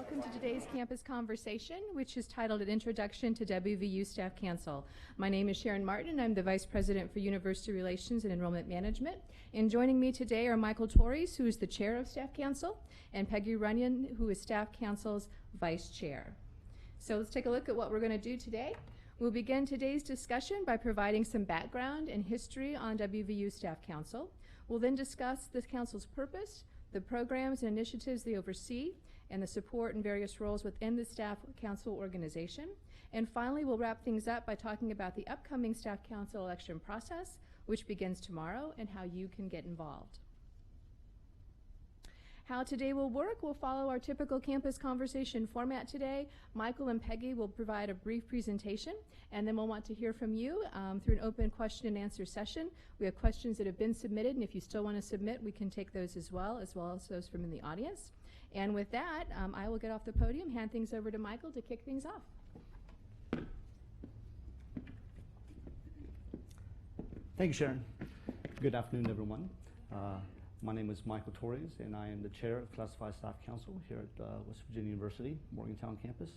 welcome to today's campus conversation, which is titled An Introduction to WVU Staff Council. My name is Sharon Martin, and I'm the Vice President for University Relations and Enrollment Management. And joining me today are Michael Torres, who is the Chair of Staff Council, and Peggy Runyon, who is Staff Council's Vice Chair. So let's take a look at what we're going to do today. We'll begin today's discussion by providing some background and history on WVU Staff Council. We'll then discuss the Council's purpose, the programs and initiatives they oversee, and the support and various roles within the Staff Council organization. And finally, we'll wrap things up by talking about the upcoming Staff Council election process, which begins tomorrow, and how you can get involved. How today will work, we'll follow our typical campus conversation format today. Michael and Peggy will provide a brief presentation, and then we'll want to hear from you through an open question and answer session. We have questions that have been submitted, and if you still want to submit, we can take those as well as those from in the audience. And with that, I will get off the podium, hand things over to Michael to kick things off. Thank you, Sharon. Good afternoon, everyone. My name is Michael Torres, and I am the Chair of Classified Staff Council here at West Virginia University, Morgantown campus.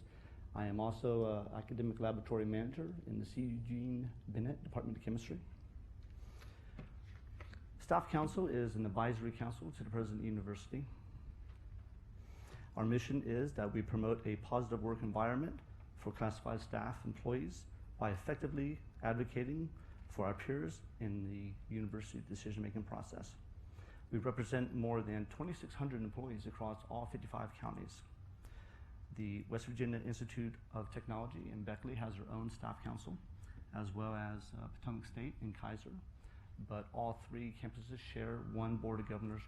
I am also Academic Laboratory Manager in the C. Eugene Bennett Department of Chemistry. Staff Council is an advisory council to the President of the University. Our mission is that we promote a positive work environment for classified staff employees by effectively advocating for our peers in the university decision-making process. We represent more than 2,600 employees across all 55 counties. The West Virginia Institute of Technology in Beckley has their own staff council, as well as Potomac State and Kaiser. But all three campuses share one Board of Governors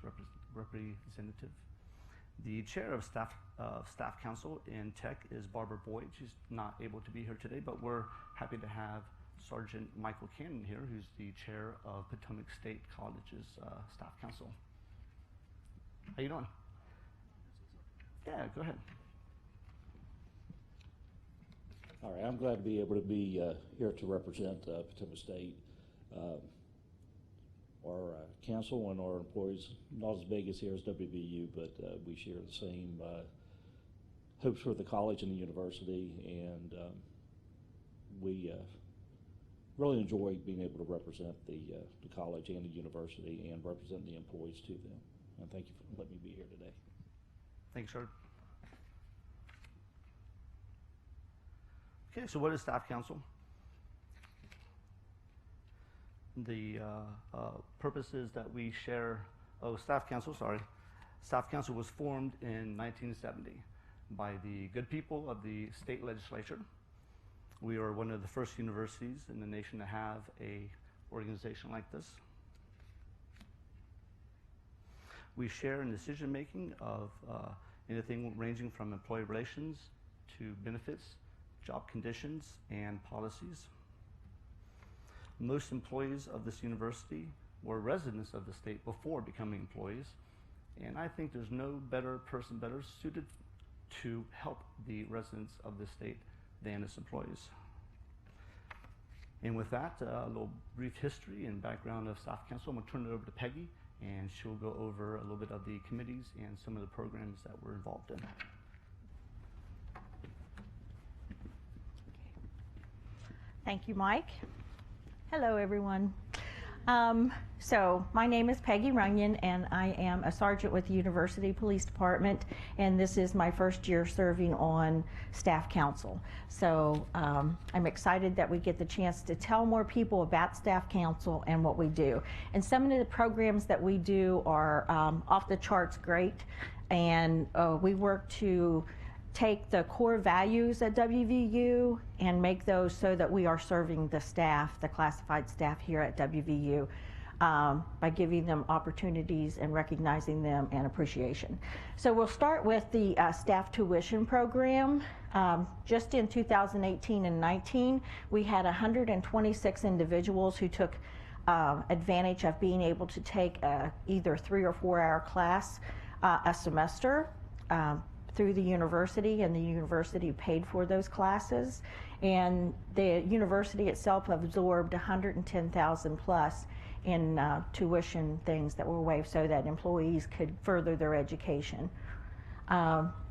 representative. The chair of staff council in Tech is Barbara Boyd. She's not able to be here today, but we're happy to have Sergeant Michael Cannon here, who's the chair of Potomac State College's staff council. How you doing? Yeah, go ahead. All right, I'm glad to be able to be here to represent Potomac State. Our council and our employees, not as big as here as WVU, but we share the same hopes for the college and the university, and we really enjoy being able to represent the college and the university and represent the employees to them. And thank you for letting me be here today. Thanks, sir. Okay, so what is Staff Council? The purpose is that we share, Staff Council was formed in 1970 by the good people of the state legislature. We are one of the first universities in the nation to have a organization like this. We share in decision-making of anything ranging from employee relations to benefits, job conditions, and policies. Most employees of this university were residents of the state before becoming employees, and I think there's no better person better suited to help the residents of the state than its employees. And with that, a little brief history and background of Staff Council. I'm going to turn it over to Peggy, and she'll go over a little bit of the committees and some of the programs that we're involved in. Thank you, Mike. Hello, everyone. So my name is Peggy Runyon, and I am a sergeant with the University Police Department, and this is my first year serving on Staff Council. So I'm excited that we get the chance to tell more people about Staff Council and what we do. And some of the programs that we do are off the charts great, and we work to take the core values at WVU and make those so that we are serving the staff, the classified staff here at WVU, by giving them opportunities and recognizing them and appreciation. So we'll start with the staff tuition program. Just in 2018 and 19, we had 126 individuals who took advantage of being able to take either 3 or 4 hour class a semester through the university, and the university paid for those classes. And the university itself absorbed 110,000 plus in tuition things that were waived so that employees could further their education.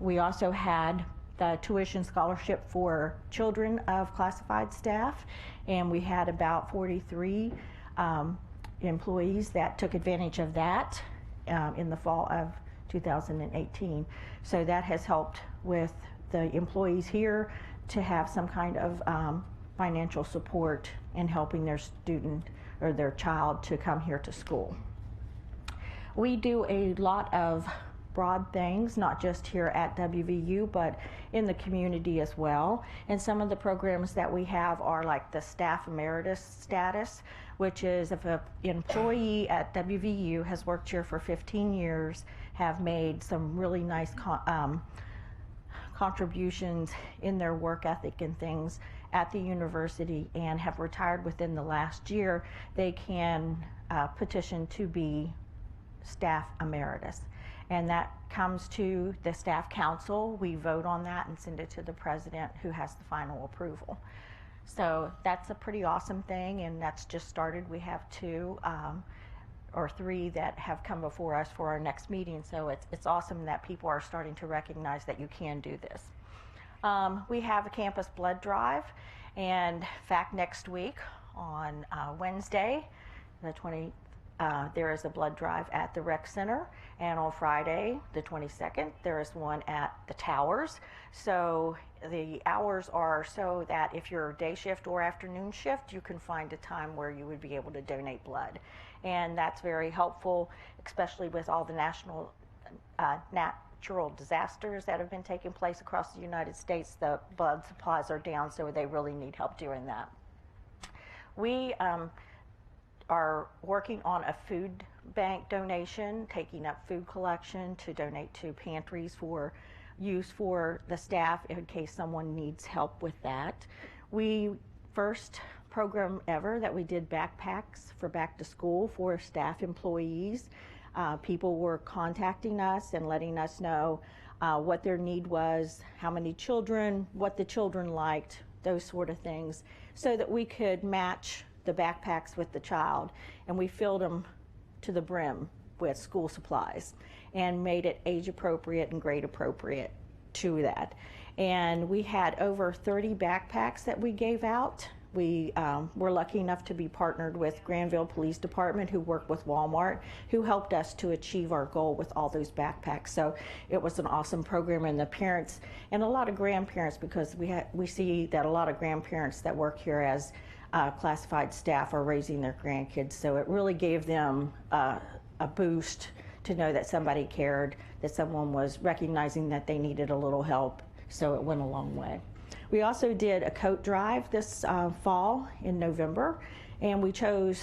We also had the tuition scholarship for children of classified staff, and we had about 43 employees that took advantage of that in the fall of 2018. So that has helped with the employees here to have some kind of financial support in helping their student or their child to come here to school. We do a lot of broad things, not just here at WVU, but in the community as well. And some of the programs that we have are like the staff emeritus status, which is if an employee at WVU has worked here for 15 years, have made some really nice contributions in their work ethic and things at the university and have retired within the last year, they can petition to be staff emeritus. And that comes to the staff council. We vote on that and send it to the president, who has the final approval. So that's a pretty awesome thing, and that's just started. We have 2 or 3 that have come before us for our next meeting. So it's awesome that people are starting to recognize that you can do this. We have a campus blood drive, and in fact, next week on Wednesday, the 20th, there is a blood drive at the rec center, and on Friday, the 22nd, there is one at the towers. So the hours are so that if you're day shift or afternoon shift, you can find a time where you would be able to donate blood. And that's very helpful, especially with all the natural disasters that have been taking place across the United States. The blood supplies are down, so they really need help doing that. We are working on a food bank donation, taking up food collection to donate to pantries for use for the staff in case someone needs help with that. We first program ever that we did backpacks for back to school for staff employees. People were contacting us and letting us know what their need was, how many children, what the children liked, those sort of things, so that we could match the backpacks with the child. And we filled them to the brim with school supplies and made it age appropriate and grade appropriate to that. And we had over 30 backpacks that we gave out. We were lucky enough to be partnered with Granville Police Department, who worked with Walmart, who helped us to achieve our goal with all those backpacks. So it was an awesome program, and the parents and a lot of grandparents, because we see that a lot of grandparents that work here as classified staff are raising their grandkids. So it really gave them a boost to know that somebody cared, that someone was recognizing that they needed a little help. So it went a long way. We also did a coat drive this fall in November, and we chose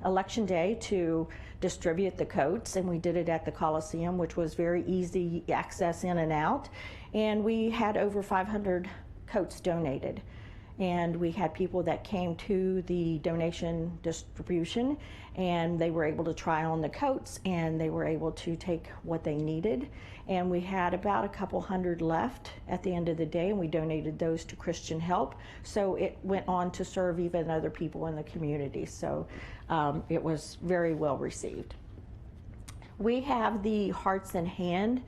Election Day to distribute the coats, and we did it at the Coliseum, which was very easy access in and out. And we had over 500 coats donated. And we had people that came to the donation distribution, and they were able to try on the coats, and they were able to take what they needed. And we had about a couple hundred left at the end of the day, and we donated those to Christian Help. So it went on to serve even other people in the community. So it was very well received. We have the Hearts in Hand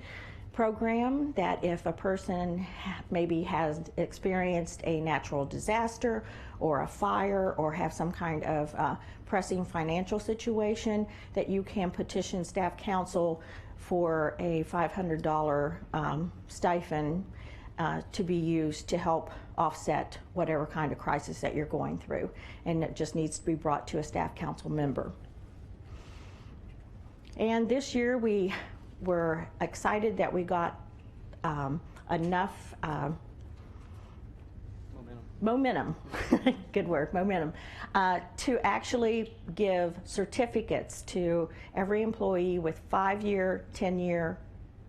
program, that if a person maybe has experienced a natural disaster or a fire or have some kind of pressing financial situation, that you can petition staff council for a $500 stipend to be used to help offset whatever kind of crisis that you're going through. And it just needs to be brought to a staff council member. And this year we're excited that we got enough momentum, good word, momentum, to actually give certificates to every employee with 5-year, 10-year,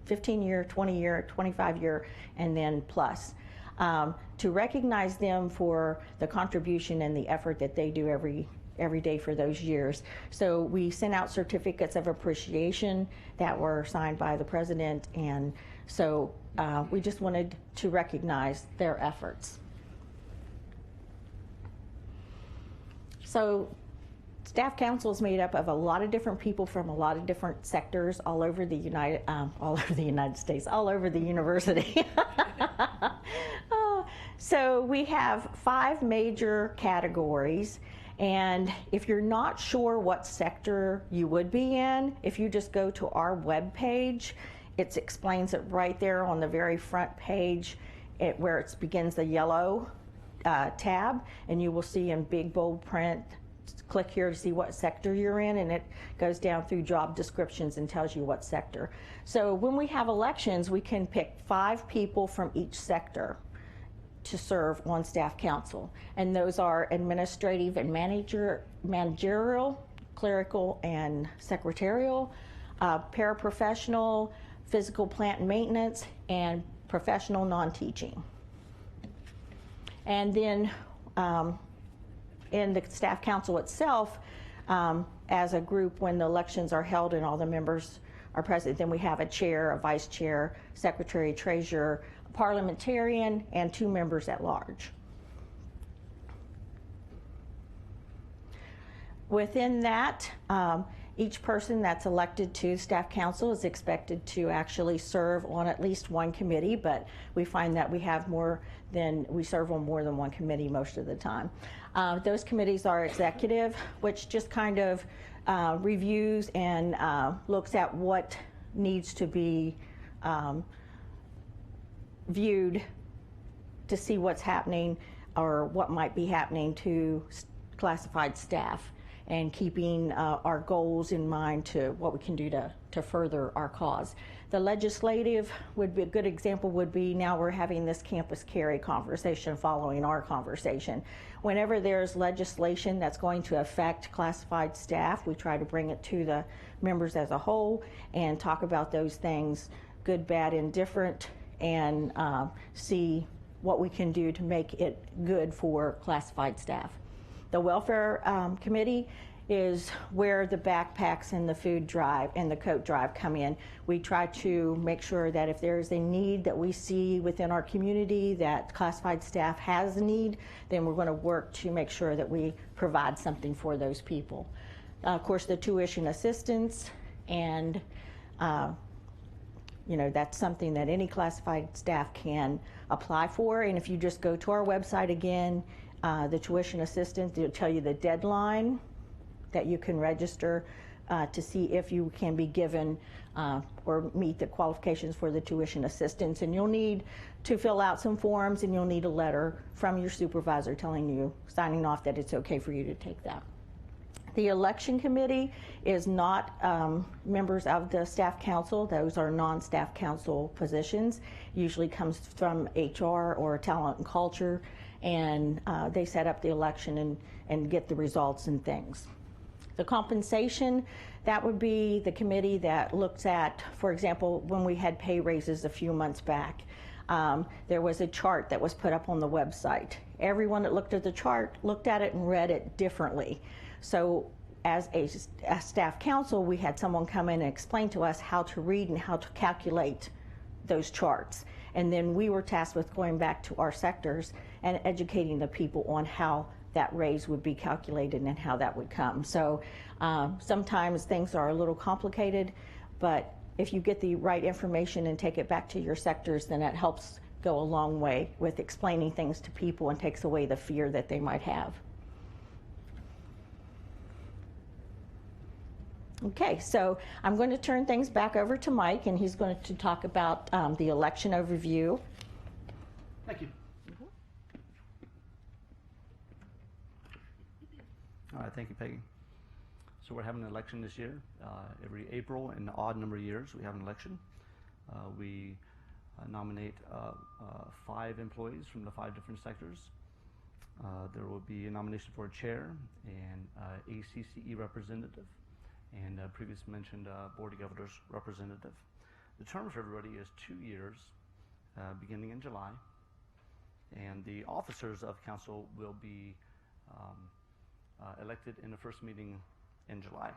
15-year, 20-year, 25-year, and then plus, to recognize them for the contribution and the effort that they do every day for those years. So we sent out certificates of appreciation that were signed by the president, and so we just wanted to recognize their efforts. So Staff council is made up of a lot of different people from a lot of different sectors all over the United States, all over the university. So we have 5 major categories, and if you're not sure what sector you would be in, if you just go to our web page, it explains it right there on the very front page, where it begins the yellow tab, and you will see in big bold print, click here to see what sector you're in, and it goes down through job descriptions and tells you what sector. So when we have elections, we can pick 5 people from each sector to serve on staff council, and those are administrative and managerial, clerical and secretarial, paraprofessional, physical plant and maintenance, and professional non-teaching. And then in the staff council itself, as a group, when the elections are held and all the members are present, then we have a chair, a vice chair, secretary, treasurer, parliamentarian, and 2 members at large. Within that, each person that's elected to staff council is expected to actually serve on at least 1 committee, but we find that we serve on more than 1 committee most of the time. Those committees are executive, which just kind of reviews and looks at what needs to be viewed to see what's happening or what might be happening to classified staff, and keeping our goals in mind to what we can do to further our cause. The legislative would be a good example. Would be now we're having this campus carry conversation following our conversation. Whenever there's legislation that's going to affect classified staff, we try to bring it to the members as a whole and talk about those things, good, bad, indifferent, and see what we can do to make it good for classified staff. The welfare committee is where the backpacks and the food drive and the coat drive come in. We try to make sure that if there is a need that we see within our community that classified staff has a need, then we're going to work to make sure that we provide something for those people. Of course, the tuition assistance, and that's something that any classified staff can apply for. And if you just go to our website again, the tuition assistance, it'll tell you the deadline that you can register to see if you can be given or meet the qualifications for the tuition assistance. And you'll need to fill out some forms, and you'll need a letter from your supervisor telling you, signing off that it's okay for you to take that. The election committee is not members of the staff council. Those are non-staff council positions. Usually comes from HR or talent and culture, and they set up the election and get the results and things. The compensation, that would be the committee that looks at, for example, when we had pay raises a few months back, there was a chart that was put up on the website. Everyone that looked at the chart looked at it and read it differently. So as a staff council, we had someone come in and explain to us how to read and how to calculate those charts. And then we were tasked with going back to our sectors and educating the people on how that raise would be calculated and how that would come. So sometimes things are a little complicated, but if you get the right information and take it back to your sectors, then that helps go a long way with explaining things to people and takes away the fear that they might have. Okay, so I'm going to turn things back over to Mike, and he's going to talk about the election overview. Thank you. All right, thank you, Peggy. So we're having an election this year. Every April, in an odd number of years, we have an election. We nominate 5 employees from the 5 different sectors. There will be a nomination for a chair and ACCE representative, and previously mentioned Board of Governors representative. The term for everybody is 2 years, beginning in July, and the officers of council will be elected in the first meeting in July.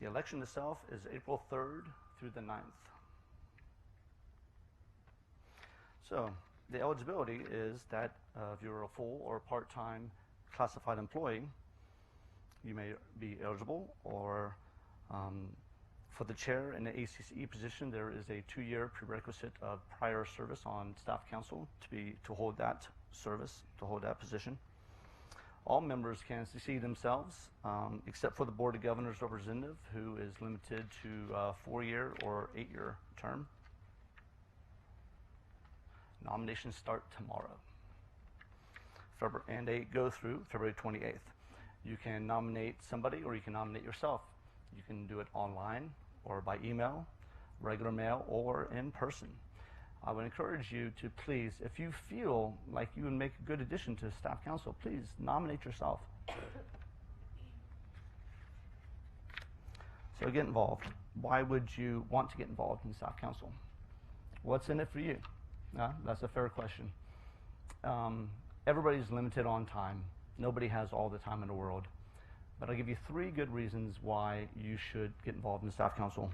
The election itself is April 3rd through the 9th. So the eligibility is that if you're a full or part-time classified employee, you may be eligible, or for the chair in the ACCE position, there is a 2-year prerequisite of prior service on staff council to hold that service, to hold that position. All members can succeed themselves, except for the Board of Governors representative, who is limited to a 4-year or 8-year term. Nominations start tomorrow, and they go through February 28th. You can nominate somebody, or you can nominate yourself. You can do it online, or by email, regular mail, or in person. I would encourage you to please, if you feel like you would make a good addition to staff council, please nominate yourself. So get involved. Why would you want to get involved in staff council? What's in it for you? That's a fair question. Everybody's limited on time. Nobody has all the time in the world. But I'll give you 3 good reasons why you should get involved in staff council.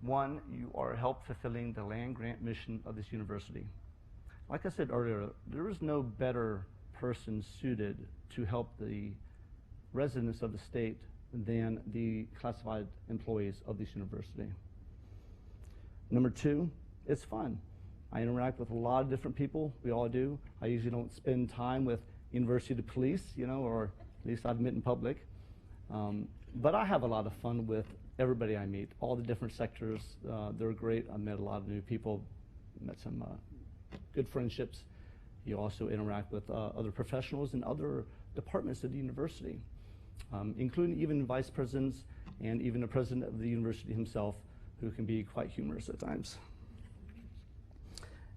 1, you are help fulfilling the land grant mission of this university. Like I said earlier, there is no better person suited to help the residents of the state than the classified employees of this university. Number 2, it's fun. I interact with a lot of different people. We all do. I usually don't spend time with university police, or at least I admit in public. But I have a lot of fun with everybody I meet, all the different sectors. They're great. I met a lot of new people, met some good friendships. You also interact with other professionals in other departments of the university, including even vice presidents and even the president of the university himself, who can be quite humorous at times.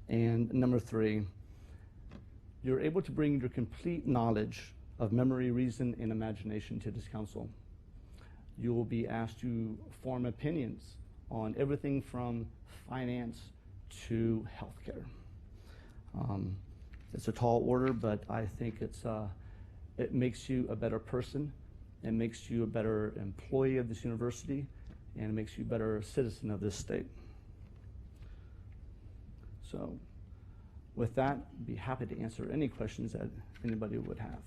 And number 3, you're able to bring your complete knowledge of memory, reason, and imagination to this council. You will be asked to form opinions on everything from finance to healthcare. It's a tall order, but I think it makes you a better person. It makes you a better employee of this university, and it makes you a better citizen of this state. So with that, I'd be happy to answer any questions that anybody would have.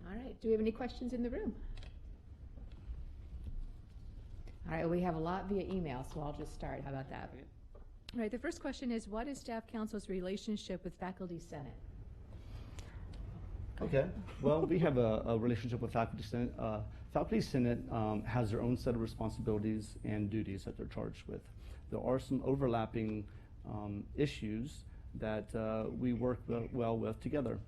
All right, do we have any questions in the room? All right, well, we have a lot via email, so I'll just start. How about that? All right, the first question is, what is staff council's relationship with Faculty Senate? Okay, well, we have a relationship with Faculty Senate. Faculty Senate has their own set of responsibilities and duties that they're charged with. There are some overlapping issues that we work well with together.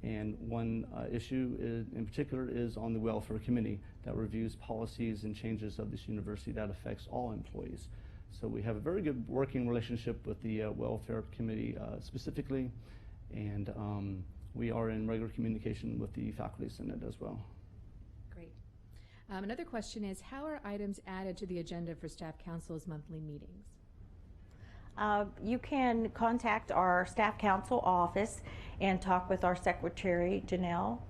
And one issue in particular is on the Welfare Committee that reviews policies and changes of this university that affects all employees. So we have a very good working relationship with the Welfare Committee specifically, and we are in regular communication with the Faculty Senate as well. Great. Another question is, how are items added to the agenda for staff council's monthly meetings? You can contact our staff council office and talk with our secretary, Janelle,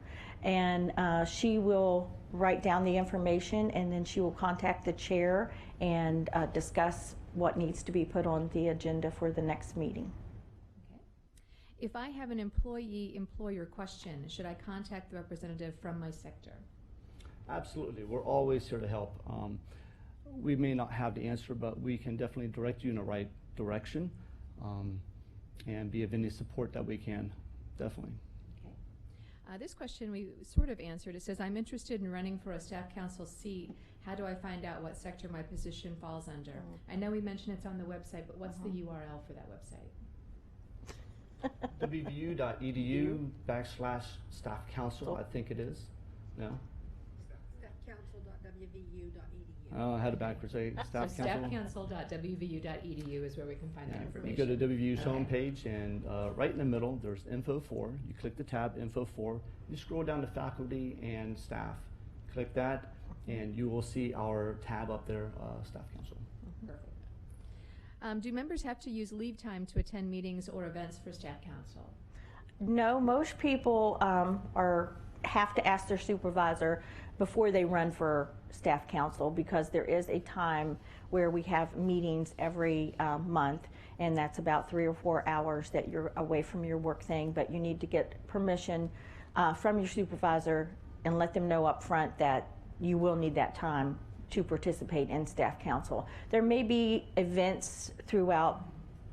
and she will write down the information, and then she will contact the chair and discuss what needs to be put on the agenda for the next meeting. Okay. If I have an employee-employer question, should I contact the representative from my sector? Absolutely, we're always here to help. We may not have the answer, but we can definitely direct you in the right direction and be of any support that we can, definitely. Okay. This question we sort of answered. It says, I'm interested in running for a staff council seat. How do I find out what sector my position falls under? I know we mentioned it's on the website, but what's the URL for that website? wvu.edu/staff council, I think it is. No? staffcouncil.wvu.edu. Oh, I had it backwards. Staff So council. staffcouncil.wvu.edu is where we can find that You information. go to WVU's Okay. homepage, and right in the middle, there's Info 4. You click the tab Info 4. You scroll down to Faculty and Staff. Click that, and you will see our tab up there, Staff Council. Perfect. Do members have to use leave time to attend meetings or events for staff council? No, most people have to ask their supervisor before they run for staff council, because there is a time where we have meetings every month, and that's about 3 or 4 hours that you're away from your work thing, but you need to get permission from your supervisor and let them know up front that you will need that time to participate in staff council. There may be events throughout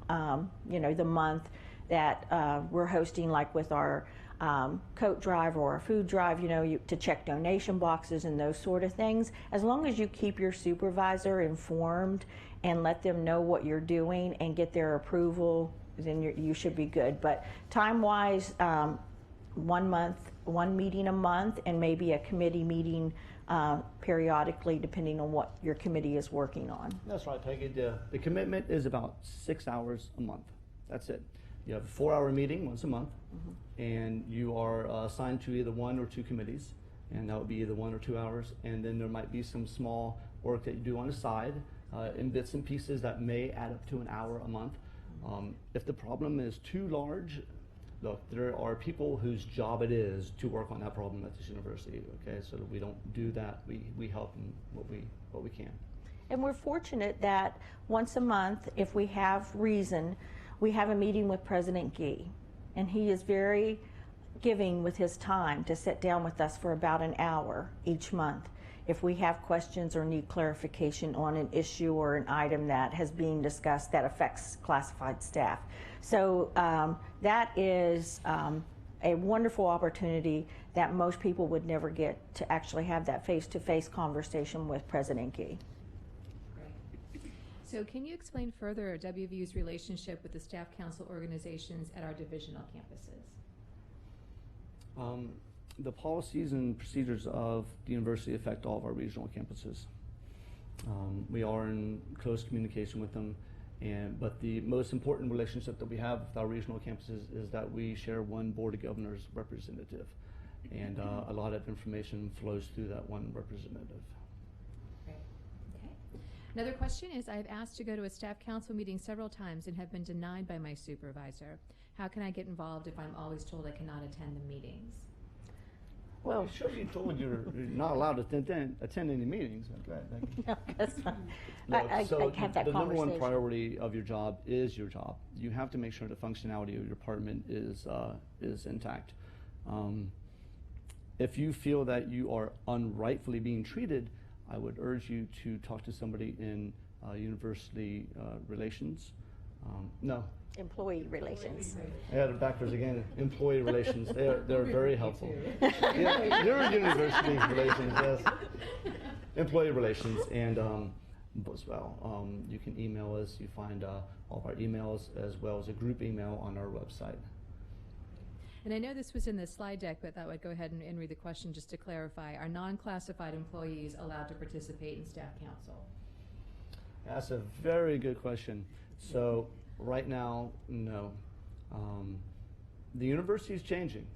the month that we're hosting, like with our coat drive or a food drive, to check donation boxes and those sort of things. As long as you keep your supervisor informed and let them know what you're doing and get their approval, then you should be good. But time-wise, 1 meeting a month, and maybe a committee meeting periodically, depending on what your committee is working on. That's right, Peggy. The commitment is about 6 hours a month. That's it. You have a 4-hour meeting once a month, and you are assigned to either 1 or 2 committees, and that would be either 1 or 2 hours. And then there might be some small work that you do on the side in bits and pieces that may add up to an hour a month. If the problem is too large, look, there are people whose job it is to work on that problem at this university, okay? So that we don't do that. We help in what we can. And we're fortunate that once a month, if we have reason, we have a meeting with President Gee, and he is very giving with his time to sit down with us for about an hour each month if we have questions or need clarification on an issue or an item that has been discussed that affects classified staff. So that is a wonderful opportunity that most people would never get, to actually have that face-to-face conversation with President Gee. So can you explain further WVU's relationship with the staff council organizations at our divisional campuses? The policies and procedures of the university affect all of our regional campuses. We are in close communication with them, but the most important relationship that we have with our regional campuses is that we share one Board of Governors representative, and a lot of information flows through that one representative. Another question is, I've asked to go to a staff council meeting several times and have been denied by my supervisor. How can I get involved if I'm always told I cannot attend the meetings? Well, sure, you told you're not allowed to attend any meetings. Okay. No, that's fine. Look, I so have that the number one conversation. priority of your job is your job. You have to make sure the functionality of your department is intact. If you feel that you are unrightfully being treated, I would urge you to talk to somebody in university relations. No. Employee relations. I had it backwards again. Employee relations. They're very helpful. Yeah, you're in university relations, yes. Employee relations, and as well. You can email us. You find all of our emails as well as a group email on our website. And I know this was in the slide deck, but I would go ahead and read the question just to clarify. Are non-classified employees allowed to participate in staff council? That's a very good question. So right now, no. The university is changing.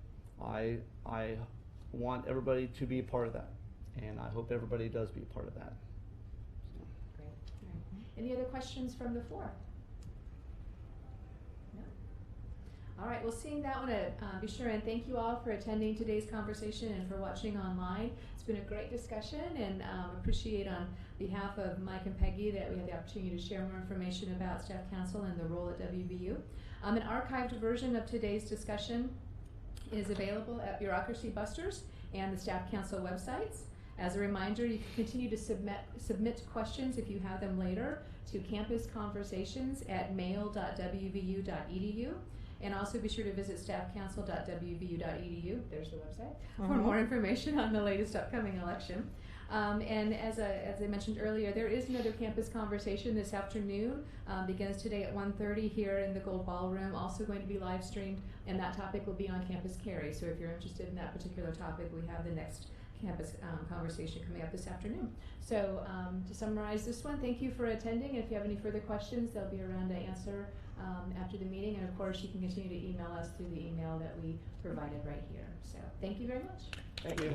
I want everybody to be a part of that, and I hope everybody does be a part of that. Great. Any other questions from the floor? All right, well, seeing that, I want to be sure and thank you all for attending today's conversation and for watching online. It's been a great discussion, and appreciate on behalf of Mike and Peggy that we had the opportunity to share more information about staff council and the role at WVU. An archived version of today's discussion is available at Bureaucracy Busters and the staff council websites. As a reminder, you can continue to submit questions if you have them later to campusconversations@mail.wvu.edu. And also be sure to visit staffcouncil.wvu.edu, there's the website, for more information on the latest upcoming election. And as I mentioned earlier, there is another campus conversation this afternoon. Begins today at 1:30 here in the Gold Ballroom, also going to be live streamed, and that topic will be on Campus Carry. So if you're interested in that particular topic, we have the next campus conversation coming up this afternoon. So to summarize this one, thank you for attending. If you have any further questions, they'll be around to answer after the meeting. And of course, you can continue to email us through the email that we provided right here. So thank you very much. Thank you.